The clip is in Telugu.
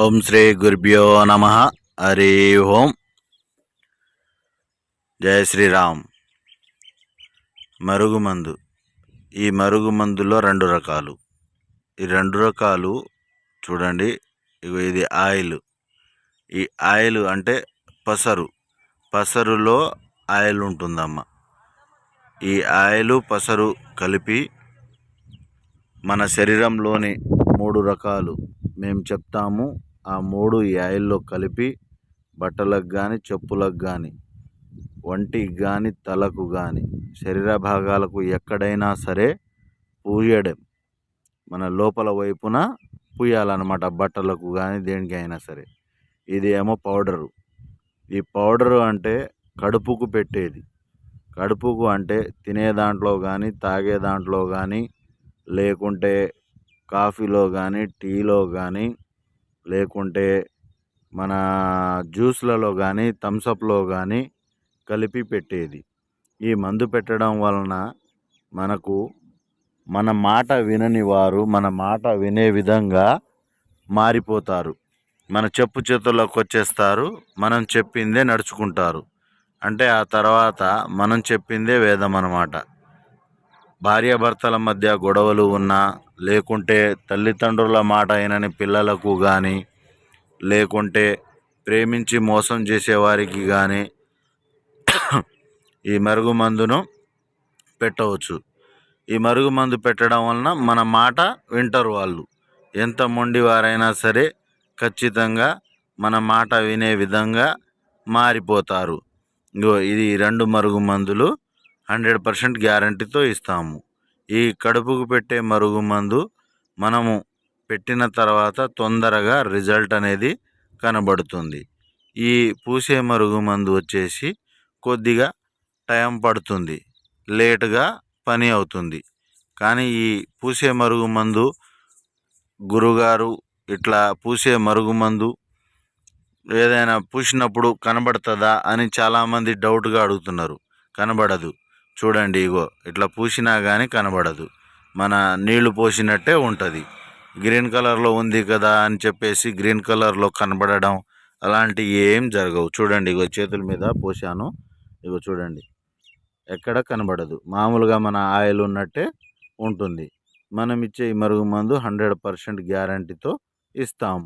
ఓం శ్రీ గురుభ్యో నమ. హరి ఓం. జయ శ్రీరామ్. మరుగుమందు. ఈ మరుగుమందులో రెండు రకాలు. ఈ రెండు రకాలు చూడండి. ఇది ఆయిల్. ఈ ఆయిల్ అంటే పసరులో ఆయిల్ ఉంటుందమ్మ. ఈ ఆయిల్ పసరు కలిపి మన శరీరంలోని 3 రకాలు మేము చెప్తాము. ఆ 3 ఈ ఆయిల్లో కలిపి బట్టలకు కానీ, చెప్పులకు కానీ, ఒంటికి కానీ, తలకు కానీ, శరీర భాగాలకు ఎక్కడైనా సరే పూయడం. మన లోపల వైపున పూయాలన్నమాట. బట్టలకు కానీ దేనికైనా సరే. ఇది ఏమో పౌడరు. ఈ పౌడరు అంటే కడుపుకు పెట్టేది. కడుపుకు అంటే తినే దాంట్లో కానీ, తాగే దాంట్లో కానీ, లేకుంటే కాఫీలో కానీ, టీలో కానీ, లేకుంటే మన జ్యూస్లలో కానీ, థమ్సప్లో కానీ కలిపి పెట్టేది. ఈ మందు పెట్టడం వలన మనకు మన మాట వినని వారు మన మాట వినే విధంగా మారిపోతారు. మన చెప్పు చేతుల్లోకి వచ్చేస్తారు. మనం చెప్పిందే నడుచుకుంటారు. అంటే ఆ తర్వాత మనం చెప్పిందే వేదం అన్నమాట. భార్యాభర్తల మధ్య గొడవలు ఉన్నా, లేకుంటే తల్లిదండ్రుల మాట అయినని పిల్లలకు కానీ, లేకుంటే ప్రేమించి మోసం చేసేవారికి కానీ ఈ మరుగుమందును పెట్టవచ్చు. ఈ మరుగుమందు పెట్టడం వలన మన మాట వింటారు వాళ్ళు. ఎంత మొండివారైనా సరే ఖచ్చితంగా మన మాట వినే విధంగా మారిపోతారు. ఇది 2 మరుగుమందులు 100% గ్యారంటీతో ఇస్తాము. ఈ కడుపుకు పెట్టే మరుగుమందు మనము పెట్టిన తర్వాత తొందరగా రిజల్ట్ అనేది కనబడుతుంది. ఈ పూసే మరుగుమందు వచ్చేసి కొద్దిగా టైం పడుతుంది, లేటుగా పని అవుతుంది. కానీ ఈ పూసే మరుగుమందు గురుగారు ఇట్లా పూసే మరుగుమందు ఏదైనా పూసినప్పుడు కనబడుతుందా అని చాలామంది డౌట్గా అడుగుతున్నారు. కనబడదు. చూడండి, ఇగో ఇట్లా పూసినా కానీ కనబడదు. మన నీళ్లు పోసినట్టే ఉంటుంది. గ్రీన్ కలర్లో ఉంది కదా అని చెప్పేసి గ్రీన్ కలర్లో కనబడడం అలాంటివి ఏం జరగవు. చూడండి, ఇగో చేతుల మీద పోసాను. ఇగో చూడండి, ఎక్కడ కనబడదు. మామూలుగా మన ఆయిల్ ఉన్నట్టే ఉంటుంది. మనం ఇచ్చే ఈ మరుగుమందు 100% గ్యారంటీతో ఇస్తాము.